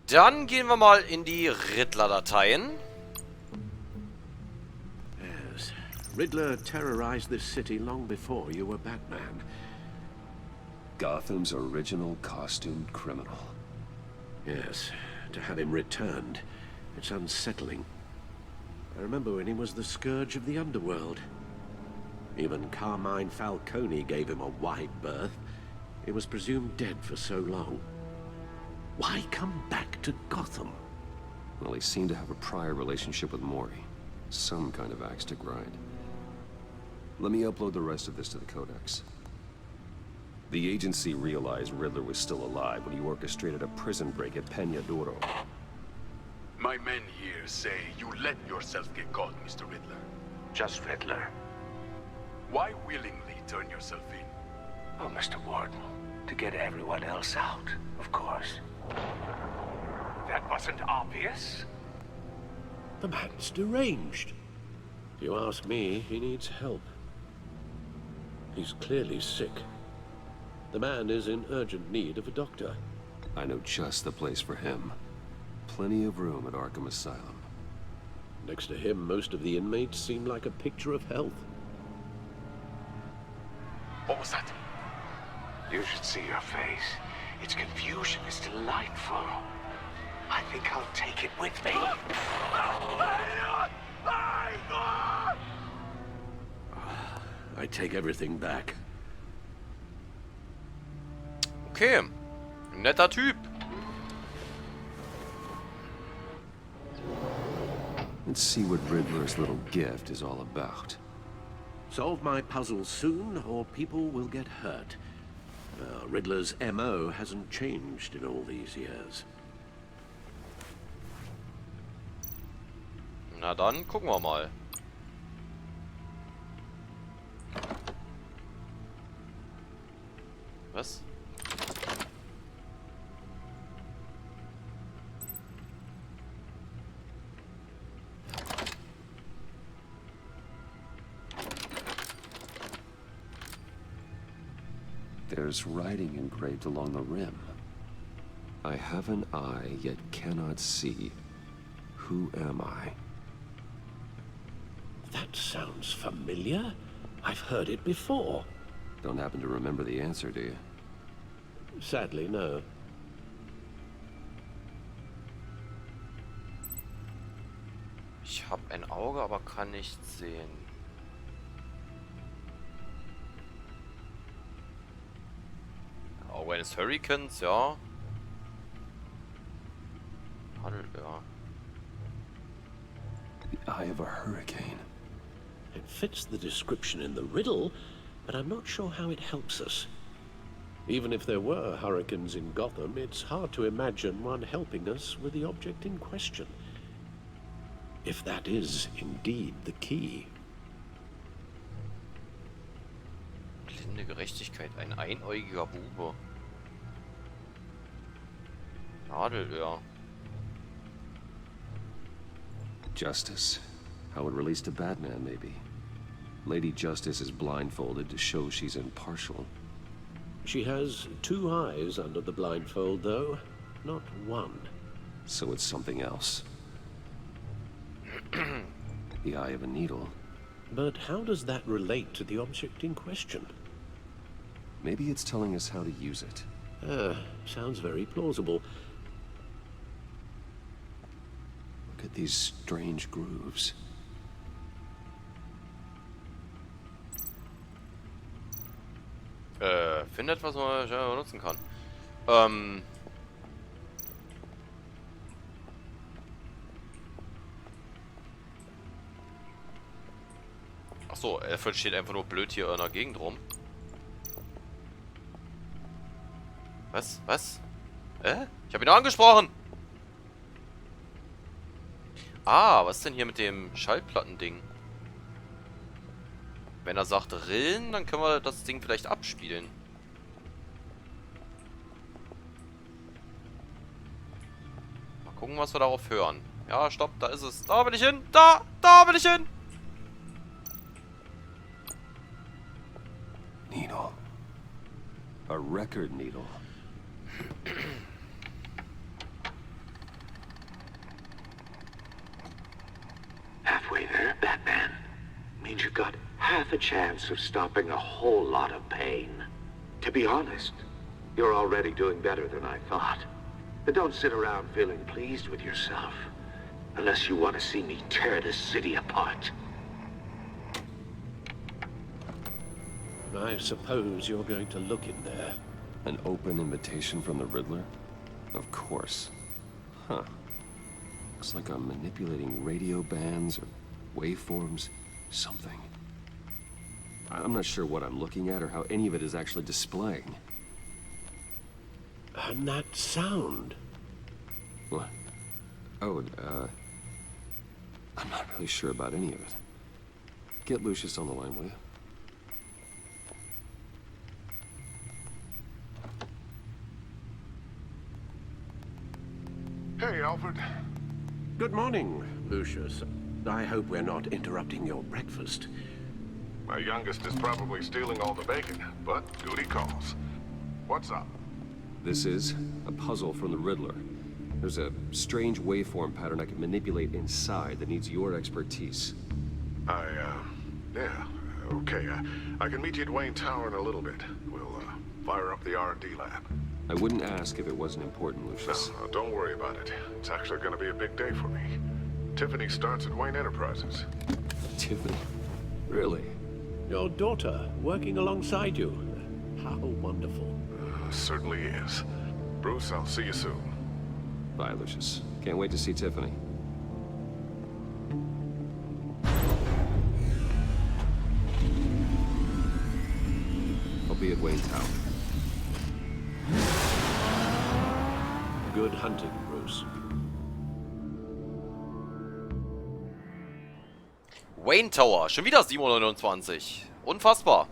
Dann gehen wir mal in die Riddler-Dateien. Yes. Riddler terrorized this city long before you were Batman. Gotham's original costumed criminal. Yes. To have him returned, it's unsettling. I remember when he was the scourge of the underworld. Even Carmine Falcone gave him a wide berth. He was presumed dead for so long. Why come back to Gotham? Well, he seemed to have a prior relationship with Mori. Some kind of axe to grind. Let me upload the rest of this to the Codex. The agency realized Riddler was still alive when he orchestrated a prison break at Peña Duro. My men here say you let yourself get caught, Mr. Riddler. Just Riddler. Why willingly turn yourself in? Oh, Mr. Warden, to get everyone else out, of course. That wasn't obvious. The man's deranged. If you ask me, he needs help. He's clearly sick. The man is in urgent need of a doctor. I know just the place for him. Plenty of room at Arkham Asylum. Next to him, most of the inmates seem like a picture of health. What was that? You should see your face. Its confusion is delightful. I think I'll take it with me. I take everything back. Okay. Netter Typ. Let's see what Riddler's little gift is all about. Solve my puzzle soon, or people will get hurt. Riddler's MO hasn't changed in all these years. Na dann, gucken wir mal. Was? There's writing engraved along the rim. I have an eye, yet cannot see. Who am I? That sounds familiar. I've heard it before. Don't happen to remember the answer, do you? Sadly, no. Ich habe ein Auge, aber kann nichts sehen. Auge eines Hurrikans, ja. Ja. The eye of a hurricane. It fits the description in the riddle, but I'm not sure how it helps us. Even if there were hurricanes in Gotham, it's hard to imagine one helping us with the object in question. If that is indeed the key. Blinde Gerechtigkeit, ein einäugiger Bube. Nadelöhr. Justice. How it relates to Batman, maybe. Lady Justice is blindfolded to show she's impartial. She has two eyes under the blindfold, though, not one. So it's something else. The eye of a needle. But how does that relate to the object in question? Maybe it's telling us how to use it. Sounds very plausible. Look at these strange grooves. Findet, was man schnell benutzen kann. Achso, Alfred steht einfach nur blöd hier in der Gegend rum. Was? Was? Ich habe ihn angesprochen! Ah, was ist denn hier mit dem Schallplattending? Wenn er sagt Rillen, dann können wir das Ding vielleicht abspielen. Mal gucken, was wir darauf hören. Ja, stopp, da ist es. Da bin ich hin! Da bin ich hin! Needle. A record needle. means you've got half a chance of stopping a whole lot of pain. To be honest, you're already doing better than I thought. But don't sit around feeling pleased with yourself, unless you want to see me tear this city apart. I suppose you're going to look in there. An open invitation from the Riddler? Of course. Huh. Looks like I'm manipulating radio bands or waveforms. Something. I'm not sure what I'm looking at or how any of it is actually displaying. And that sound. What? Oh, I'm not really sure about any of it. Get Lucius on the line, will you? Hey, Alfred. Good morning, Lucius. I hope we're not interrupting your breakfast. My youngest is probably stealing all the bacon, but duty calls. What's up? This is a puzzle from the Riddler. There's a strange waveform pattern I can manipulate inside that needs your expertise. Yeah, okay. I can meet you at Wayne Tower in a little bit. We'll, fire up the R&D lab. I wouldn't ask if it wasn't important, Lucius. No, don't worry about it. It's actually gonna be a big day for me. Tiffany starts at Wayne Enterprises. Tiffany? Really? Your daughter working alongside you. How wonderful. Certainly is. Bruce, I'll see you soon. Bye, Lucius. Can't wait to see Tiffany. I'll be at Wayne Tower. Good hunting, Bruce. Wayne Tower, schon wieder 729. Unfassbar.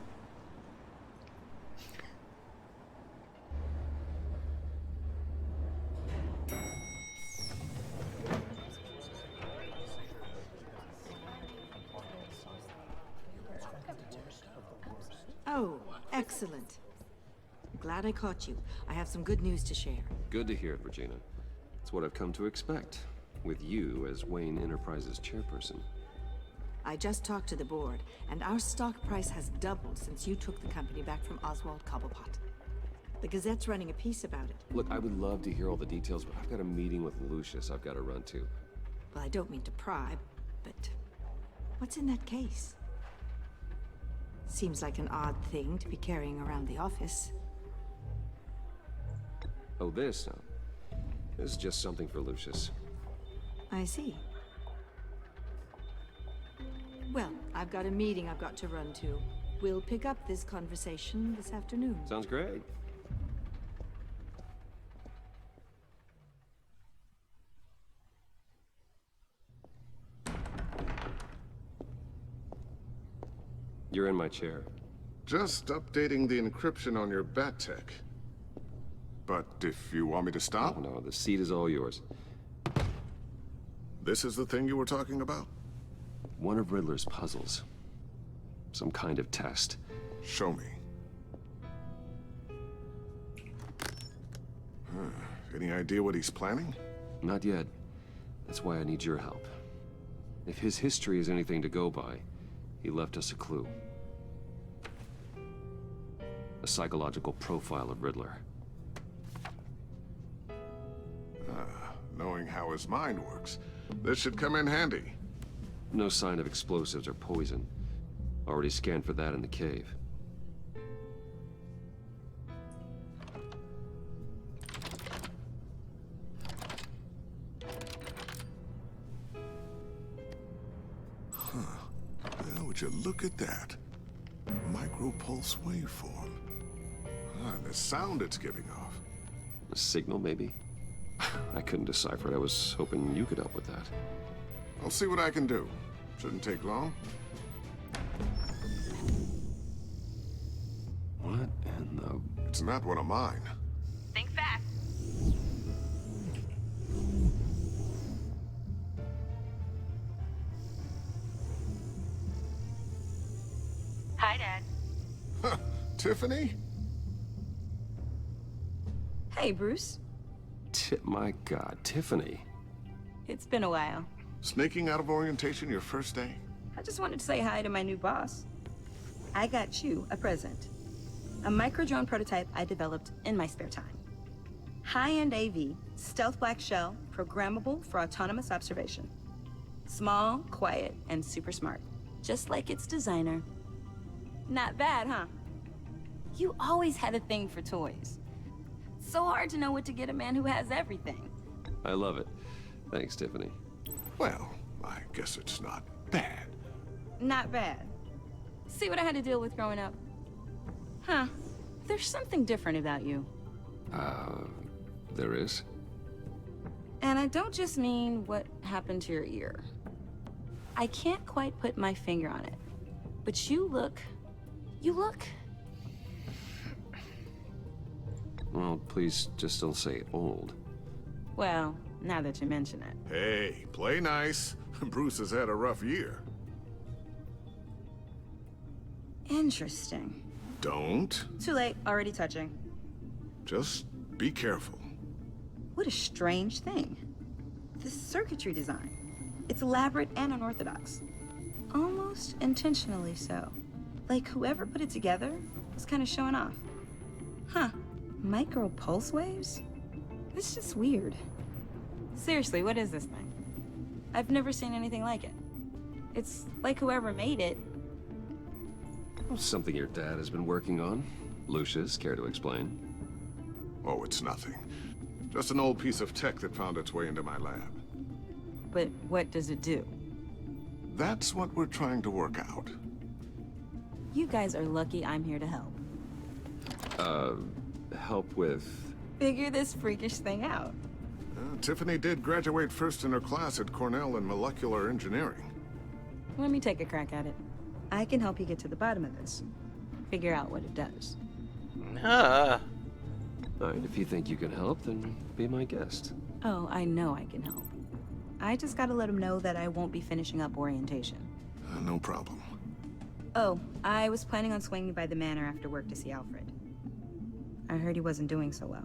Oh, excellent. Glad I caught you. I have some good news to share. Good to hear it, Regina. It's what I've come to expect, with you as Wayne Enterprises chairperson. I just talked to the board, and our stock price has doubled since you took the company back from Oswald Cobblepot. The Gazette's running a piece about it. Look, I would love to hear all the details, but I've got a meeting with Lucius I've got to run to. Well, I don't mean to pry, but what's in that case? Seems like an odd thing to be carrying around the office. Oh, this? No. This is just something for Lucius. I see. Well, I've got a meeting I've got to run to. We'll pick up this conversation this afternoon. Sounds great. You're in my chair. Just updating the encryption on your bat tech. But if you want me to stop, Oh, no, the seat is all yours. this is the thing you were talking about? One of Riddler's puzzles. Some kind of test. Show me. Any idea what he's planning? Not yet. That's why I need your help. If his history is anything to go by, he left us a clue. A psychological profile of Riddler. Knowing how his mind works, this should come in handy. No sign of explosives or poison. Already scanned for that in the cave. Well, would you look at that? Micropulse waveform. And the sound it's giving off. A signal, maybe? I couldn't decipher it. I was hoping you could help with that. I'll see what I can do. Shouldn't take long. What in the... It's not one of mine. Think fast. Hi, Dad. Tiffany? Hey, Bruce. My God, Tiffany. It's been a while. Sneaking out of orientation your first day? I just wanted to say hi to my new boss. I got you a present. A micro-drone prototype I developed in my spare time. High-end AV, stealth black shell, programmable for autonomous observation. Small, quiet, and super smart. Just like its designer. Not bad, huh? You always had a thing for toys. So hard to know what to get a man who has everything. I love it. Thanks, Tiffany. Well, I guess it's not bad. Not bad. See what I had to deal with growing up? Huh. There's something different about you. There is? And I don't just mean what happened to your ear. I can't quite put my finger on it. But you look... Well, please just don't say old. Well, now that you mention it. Hey, play nice. Bruce has had a rough year. Interesting. Don't. Too late, already touching. Just be careful. What a strange thing. This circuitry design. It's elaborate and unorthodox. Almost intentionally so. Like whoever put it together was kind of showing off. Huh. Micro pulse waves? It's just weird. Seriously, what is this thing? I've never seen anything like it. It's like whoever made it. Something your dad has been working on. Lucius, care to explain? Oh, it's nothing. Just an old piece of tech that found its way into my lab. But what does it do? That's what we're trying to work out. You guys are lucky I'm here to help. Help with... Figure this freakish thing out. Tiffany did graduate first in her class at Cornell in molecular engineering. Let me take a crack at it. I can help you get to the bottom of this. Figure out what it does. Ah. All right, if you think you can help, then be my guest. Oh, I know I can help. I just gotta let him know that I won't be finishing up orientation. No problem. Oh, I was planning on swinging by the manor after work to see Alfred. I heard he wasn't doing so well.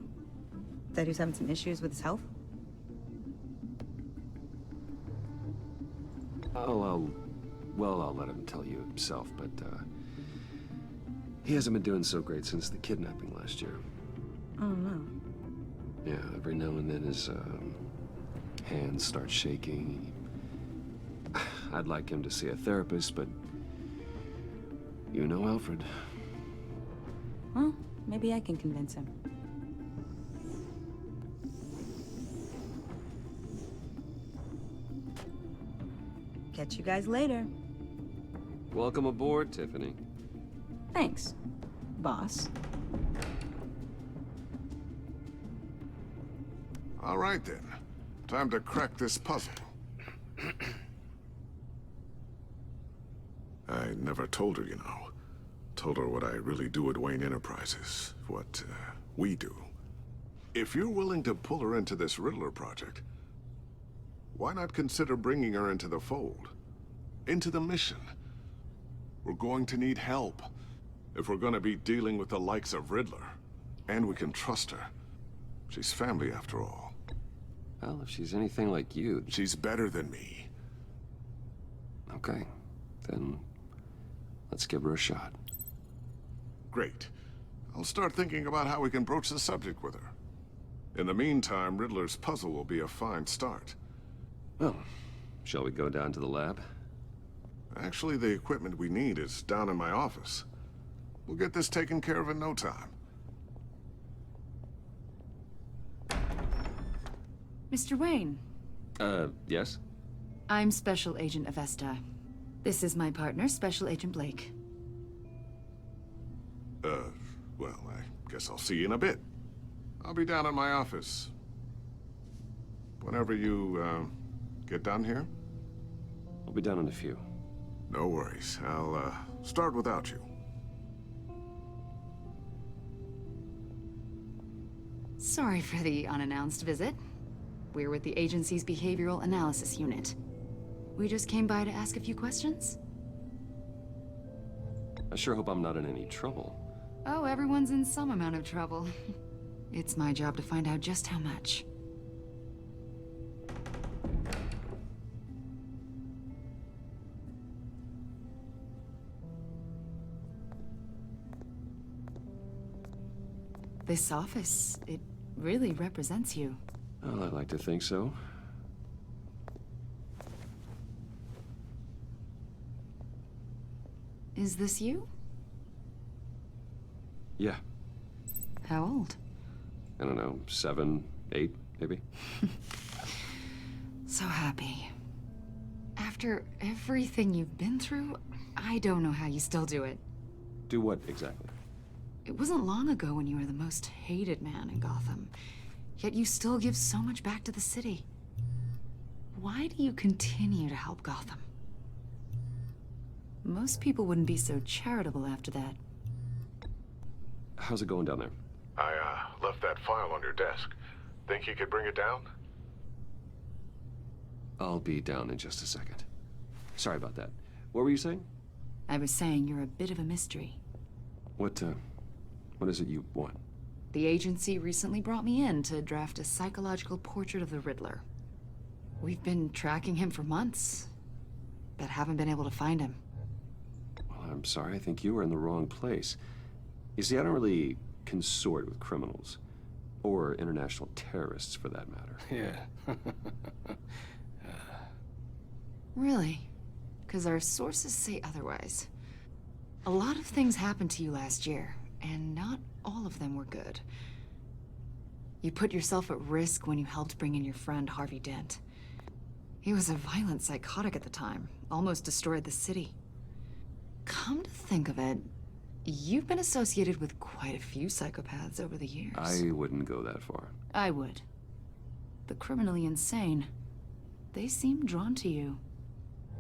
That he was having some issues with his health? I'll let him tell you himself, but, he hasn't been doing so great since the kidnapping last year. Oh, no. Yeah, every now and then his, hands start shaking. I'd like him to see a therapist, but you know Alfred. Well, maybe I can convince him. Catch you guys later. Welcome aboard, Tiffany. Thanks, boss. All right, then. Time to crack this puzzle. I never told her, you know. Told her what I really do at Wayne Enterprises. What, we do. If you're willing to pull her into this Riddler project, why not consider bringing her into the fold? Into the mission? We're going to need help. If we're gonna be dealing with the likes of Riddler. And we can trust her. She's family, after all. Well, if she's anything like you... She's better than me. Okay, then let's give her a shot. Great. I'll start thinking about how we can broach the subject with her. In the meantime, Riddler's puzzle will be a fine start. Well, shall we go down to the lab? Actually, the equipment we need is down in my office. We'll get this taken care of in no time. Mr. Wayne, Yes? I'm Special Agent Avesta. This is my partner, Special Agent Blake. Well, I guess I'll see you in a bit. I'll be down in my office. Whenever you, get done here? I'll be down in a few. No worries. I'll, start without you. Sorry for the unannounced visit. We're with the agency's Behavioral Analysis Unit. We just came by to ask a few questions. I sure hope I'm not in any trouble. Oh, everyone's in some amount of trouble. It's my job to find out just how much. This office, it really represents you. Well, I like to think so. Is this you? Yeah. How old? I don't know, 7, 8, maybe? So happy. After everything you've been through, I don't know how you still do it. Do what exactly? It wasn't long ago when you were the most hated man in Gotham, yet you still give so much back to the city. Why do you continue to help Gotham? Most people wouldn't be so charitable after that. How's it going down there? I, left that file on your desk. Think you could bring it down? I'll be down in just a second. Sorry about that. What were you saying? I was saying you're a bit of a mystery. What is it you want? The agency recently brought me in to draft a psychological portrait of the Riddler. We've been tracking him for months, but haven't been able to find him. Well, I'm sorry, I think you were in the wrong place. You see, I don't really consort with criminals. Or international terrorists, for that matter. Yeah. Really? Because our sources say otherwise. A lot of things happened to you last year, and not all of them were good. You put yourself at risk when you helped bring in your friend Harvey Dent. He was a violent psychotic at the time, almost destroyed the city. Come to think of it, you've been associated with quite a few psychopaths over the years. I wouldn't go that far. I would. The criminally insane, they seem drawn to you.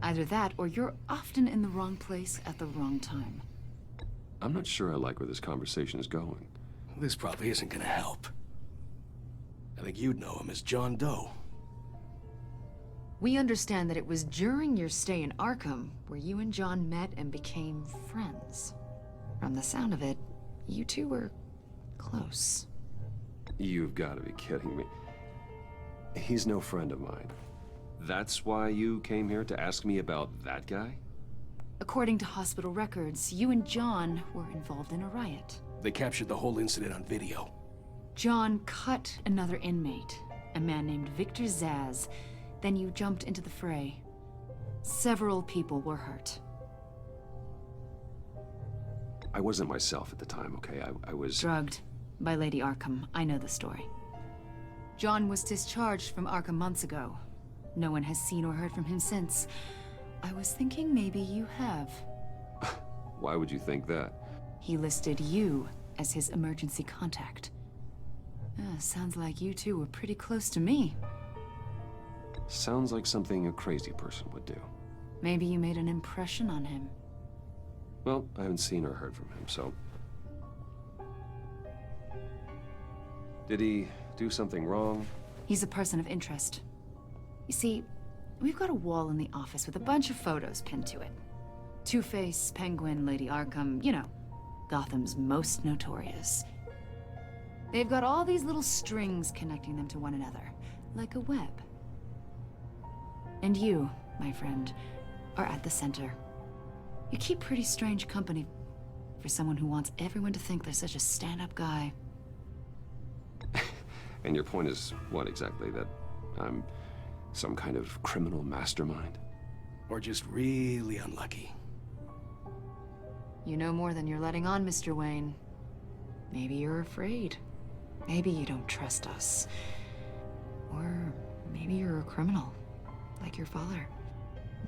Either that, or you're often in the wrong place at the wrong time. I'm not sure I like where this conversation is going. This probably isn't gonna help. I think you'd know him as John Doe. We understand that it was during your stay in Arkham where you and John met and became friends. From the sound of it, you two were close. You've got to be kidding me. He's no friend of mine. That's why you came here to ask me about that guy? According to hospital records, you and John were involved in a riot. They captured the whole incident on video. John cut another inmate, a man named Victor Zsasz. Then you jumped into the fray. Several people were hurt. I wasn't myself at the time, okay? I was... Drugged by Lady Arkham. I know the story. John was discharged from Arkham months ago. No one has seen or heard from him since. I was thinking maybe you have. Why would you think that? He listed you as his emergency contact. Sounds like you two were pretty close to me. Sounds like something a crazy person would do. Maybe you made an impression on him. Well, I haven't seen or heard from him, so... Did he do something wrong? He's a person of interest. You see, we've got a wall in the office with a bunch of photos pinned to it. Two-Face, Penguin, Lady Arkham, you know, Gotham's most notorious. They've got all these little strings connecting them to one another, like a web. And you, my friend, are at the center. You keep pretty strange company for someone who wants everyone to think they're such a stand-up guy. And your point is what exactly? That I'm some kind of criminal mastermind? Or just really unlucky. You know more than you're letting on, Mr. Wayne. Maybe you're afraid. Maybe you don't trust us. Or maybe you're a criminal, like your father.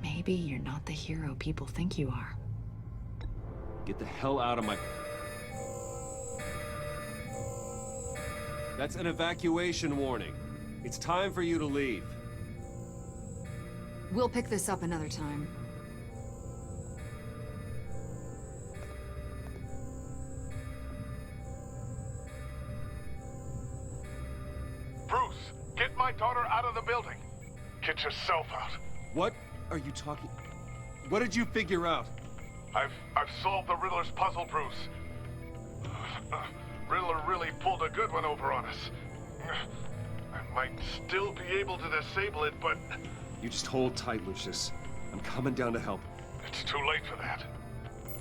Maybe you're not the hero people think you are. Get the hell out of my... That's an evacuation warning. It's time for you to leave. We'll pick this up another time. Bruce, get my daughter out of the building. Get yourself out. What are you talking... What did you figure out? I've solved the Riddler's puzzle, Bruce. Riddler really pulled a good one over on us. I might still be able to disable it, but... You just hold tight, Lucius. I'm coming down to help. It's too late for that.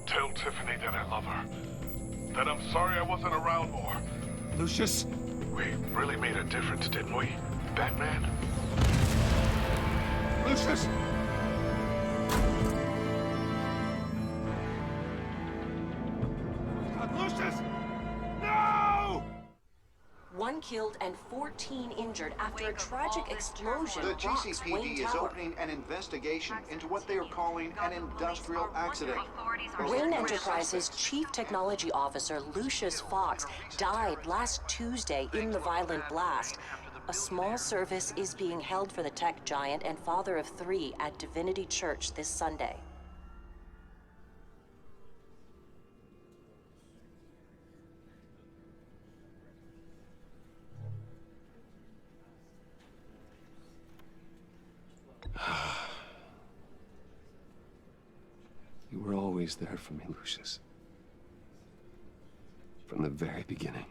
Tell Tiffany that I love her. That I'm sorry I wasn't around more. Lucius? We really made a difference, didn't we, Batman? Lucius! Lucius! No! 1 killed and 14 injured after a tragic explosion The rocks Wayne GCPD is Tower. opening an investigation into what they are calling an industrial accident. Wayne Enterprises' chief technology officer, Lucius Fox, died last Tuesday in the violent blast. A small service is being held for the tech giant and father of 3 at Divinity Church this Sunday. You were always there for me, Lucius. From the very beginning.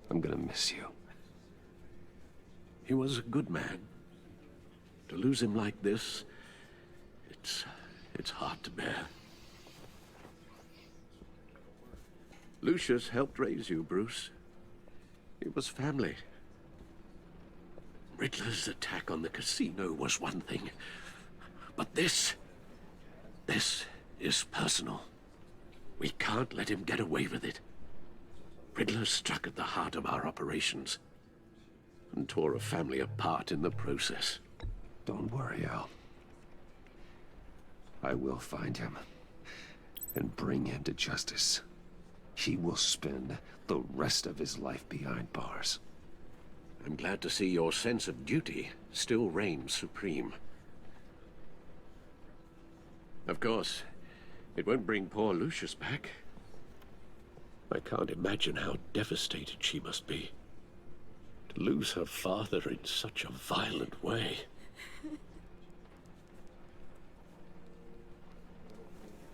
I'm gonna miss you. He was a good man. To lose him like this, it's hard to bear. Lucius helped raise you, Bruce. It was family. Riddler's attack on the casino was one thing, but this is personal. We can't let him get away with it. Riddler struck at the heart of our operations and tore a family apart in the process. Don't worry, Al. I will find him and bring him to justice. He will spend the rest of his life behind bars. I'm glad to see your sense of duty still reigns supreme. Of course, it won't bring poor Lucius back. I can't imagine how devastated she must be. To lose her father in such a violent way.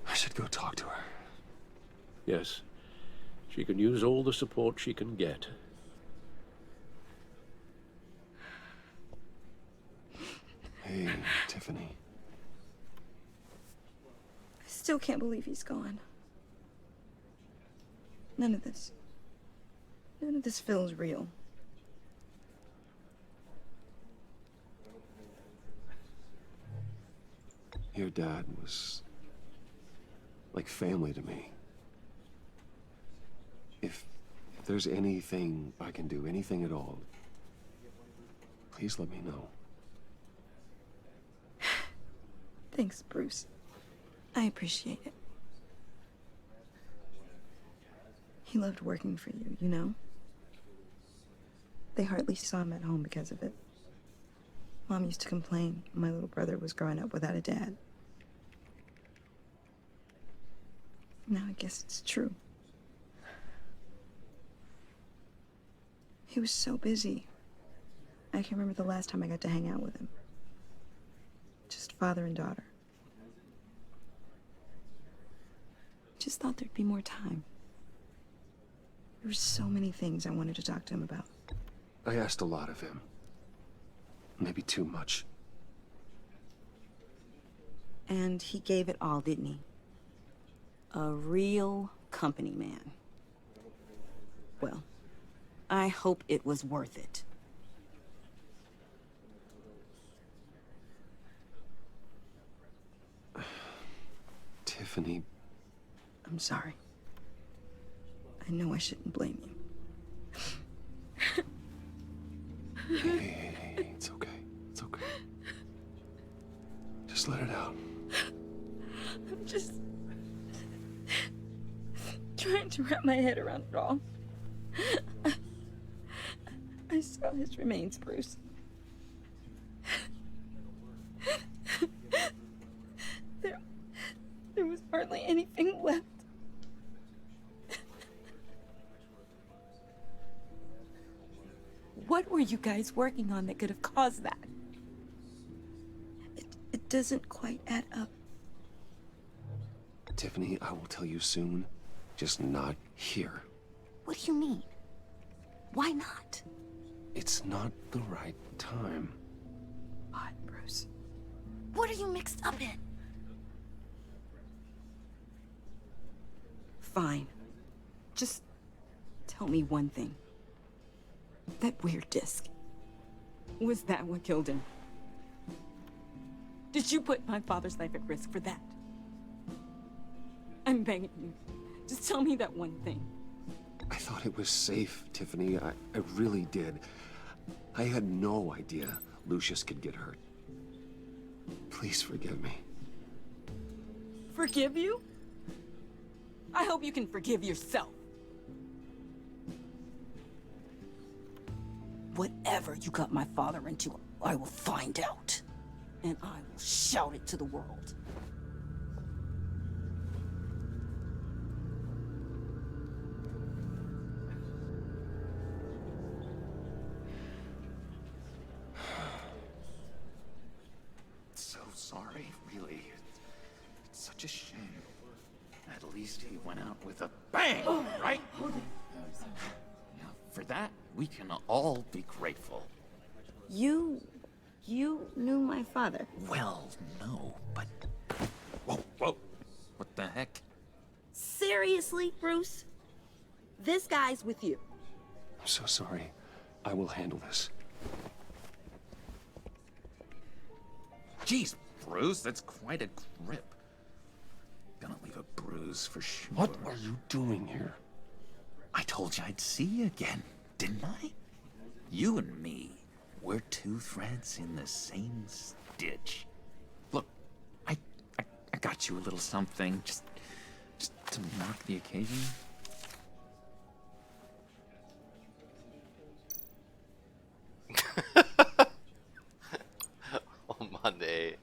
I should go talk to her. Yes, she can use all the support she can get. Hey, Tiffany. I still can't believe he's gone. None of this feels real. Your dad was like family to me. If there's anything I can do, anything at all, please let me know. Thanks, Bruce. I appreciate it. He loved working for you, you know? They hardly saw him at home because of it. Mom used to complain my little brother was growing up without a dad. Now I guess it's true. He was so busy. I can't remember the last time I got to hang out with him. Just father and daughter. Just thought there'd be more time. There were so many things I wanted to talk to him about. I asked a lot of him. Maybe too much. And he gave it all, didn't he? A real company man. Well, I hope it was worth it. Tiffany. I'm sorry. I know I shouldn't blame you. Hey, it's okay. It's okay. Just let it out. I'm just trying to wrap my head around it all. I saw his remains, Bruce. There was hardly anything left. What were you guys working on that could have caused that? It doesn't quite add up. Tiffany, I will tell you soon. Just not here. What do you mean? Why not? It's not the right time. What, Bruce? What are you mixed up in? Fine. Just tell me one thing. That weird disc. Was that what killed him? Did you put my father's life at risk for that? I'm begging you. Just tell me that one thing. I thought it was safe, Tiffany. I really did. I had no idea Lucius could get hurt. Please forgive me. Forgive you? I hope you can forgive yourself. Whatever you got my father into, I will find out. And I will shout it to the world. So sorry, really. It's such a shame. At least he went out with a bang, right? Yeah, for that, we can all be grateful. You knew my father. Well, no, but... Whoa. What the heck? Seriously, Bruce? This guy's with you. I'm so sorry. I will handle this. Jeez, Bruce, that's quite a grip. Gonna leave a bruise for sure. What are you doing here? I told you I'd see you again, didn't I? You and me, we're two threads in the same stitch. Look, I got you a little something, just to mark the occasion. Oh Mann, ey.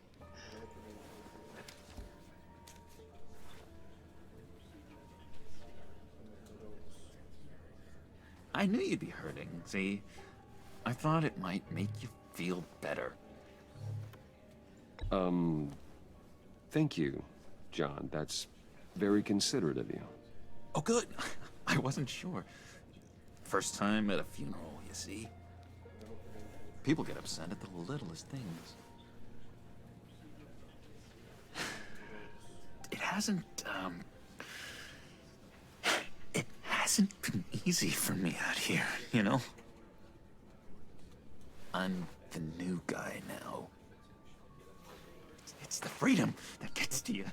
I knew you'd be hurting, see? I thought it might make you feel better. Thank you, John. That's very considerate of you. Oh, good. I wasn't sure. First time at a funeral, you see? People get upset at the littlest things. It hasn't been easy for me out here, you know? I'm the new guy now. It's the freedom that gets to you.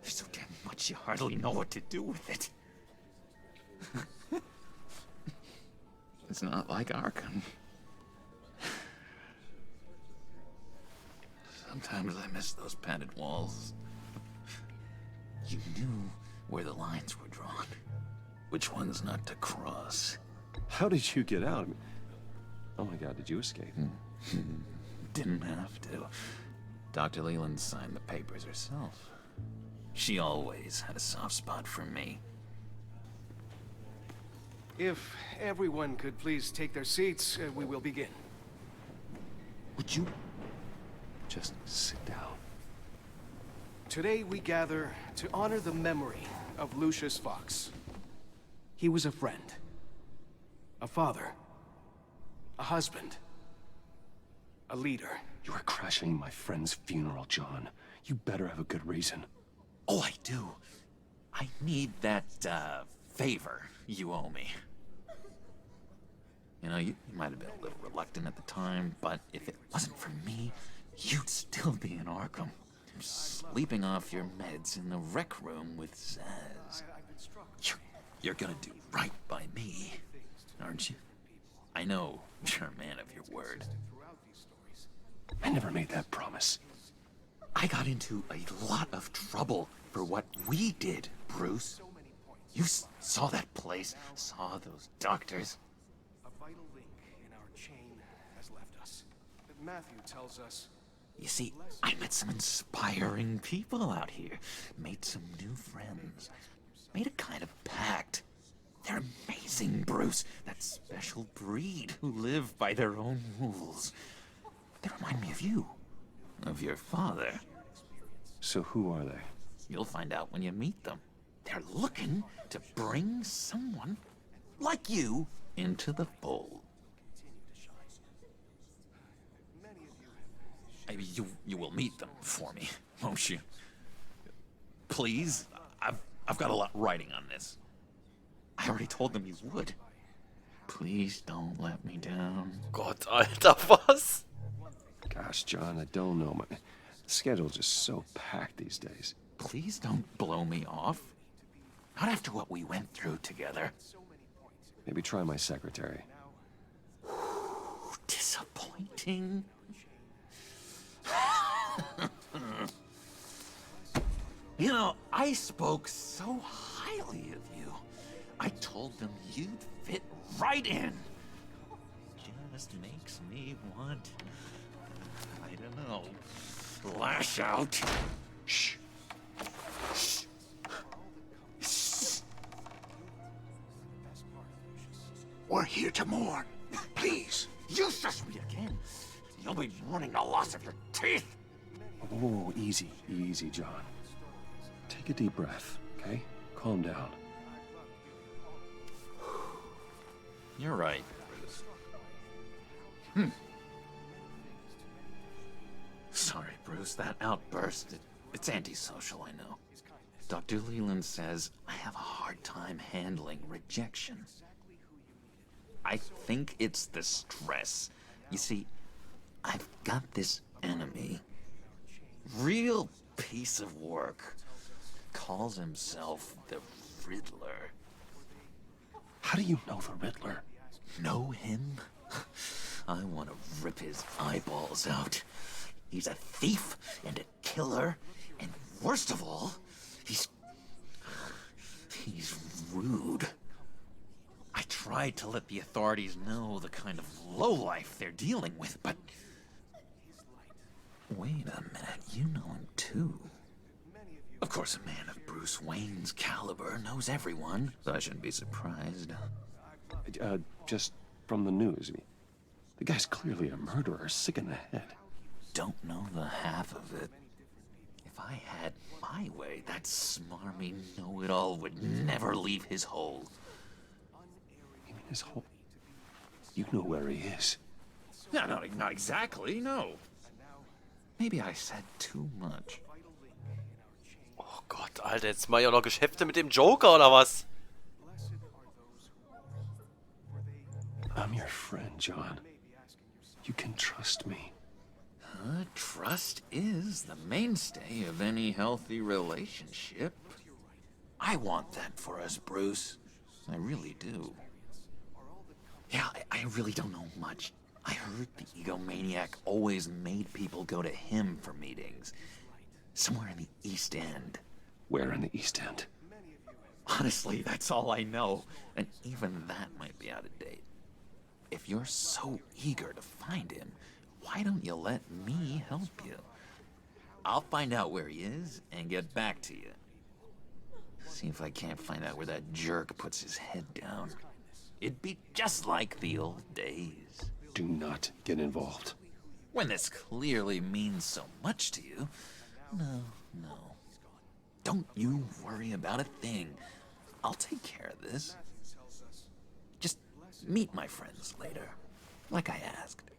There's so damn much you hardly know what to do with it. It's not like Arkham. Sometimes I miss those padded walls. You knew where the lines were drawn. Which ones not to cross. How did you get out? Oh my God, did you escape? Didn't have to. Dr. Leland signed the papers herself. She always had a soft spot for me. If everyone could please take their seats, we will begin. Would you just sit down? Today we gather to honor the memory of Lucius Fox. He was a friend, a father, a husband, a leader. You are crashing my friend's funeral, John. You better have a good reason. Oh, I do. I need that, favor you owe me. You know, you might have been a little reluctant at the time, but if it wasn't for me, you'd still be in Arkham. Sleeping off your meds in the rec room with Zaz. You're gonna do right by me, aren't you? I know you're a man of your word. I never made that promise. I got into a lot of trouble for what we did, Bruce. You saw that place, saw those doctors. A vital link in our chain has left us. Matthew tells us. You see, I met some inspiring people out here, made some new friends, made a kind of pact. They're amazing, Bruce. That special breed who live by their own rules. They remind me of you, of your father. So who are they? You'll find out when you meet them. They're looking to bring someone like you into the fold. Maybe you will meet them for me, won't you? Please, I've got a lot writing on this. I already told them you would. Please don't let me down. Gott, Alter, was? Gosh, John, I don't know. My schedule's just so packed these days. Please don't blow me off. Not after what we went through together. Maybe try my secretary. Disappointing. You know, I spoke so highly of you. I told them you'd fit right in. Just makes me want, I don't know, lash out. Shh. Shh. Shh. We're here to mourn. Please. You shush me again. You'll be mourning the loss of your teeth. Oh, easy, easy, John. Take a deep breath, okay? Calm down. You're right, Bruce. Sorry, Bruce, that outburst, it's antisocial, I know. Dr. Leland says I have a hard time handling rejection. I think it's the stress. You see, I've got this enemy. Real piece of work. Calls himself the Riddler. How do you know the Riddler? Know him? I want to rip his eyeballs out. He's a thief and a killer, and worst of all, he's rude. I tried to let the authorities know the kind of lowlife they're dealing with, but... Wait a minute, you know him too. Of course, a man of Bruce Wayne's caliber knows everyone, so I shouldn't be surprised. Just from the news. I mean, the guy's clearly a murderer, sick in the head. Don't know the half of it. If I had my way, that smarmy know-it-all would never leave his hole. You mean his hole? You know where he is. No, not exactly, no. Maybe I said too much. Oh Gott, Alter, jetzt mal ja noch Geschäfte mit dem Joker, oder was? I'm your friend, John. You can trust me. Trust is the mainstay of any healthy relationship. I want that for us, Bruce. I really do. Yeah, I really don't know much. I heard the egomaniac always made people go to him for meetings. Somewhere in the East End. Where in the East End? Honestly, that's all I know. And even that might be out of date. If you're so eager to find him, why don't you let me help you? I'll find out where he is and get back to you. See if I can't find out where that jerk puts his head down. It'd be just like the old days. Do not get involved. When this clearly means so much to you. No. Don't you worry about a thing. I'll take care of this. Just meet my friends later, like I asked.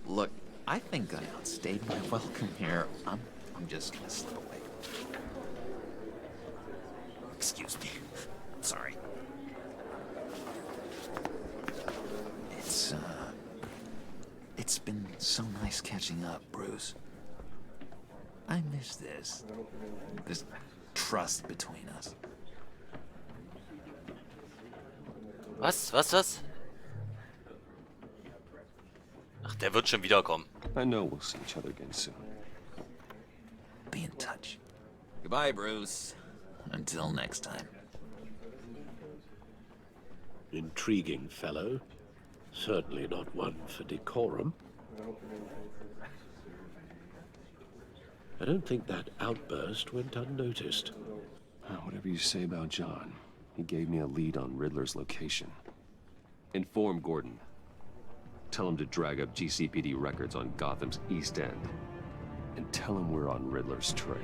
Look, I think I outstayed my welcome here. I'm just gonna slip away. Excuse me. Sorry. It's been so nice catching up, Bruce. I miss this trust between us. Was? Ach, der wird schon wiederkommen. I know we'll see each other again soon. Be in touch. Goodbye, Bruce. Until next time. Intriguing fellow. Certainly not one for decorum. I don't think that outburst went unnoticed. Whatever you say about John, he gave me a lead on Riddler's location. Inform Gordon. Tell him to drag up GCPD records on Gotham's East End. And tell him we're on Riddler's trail.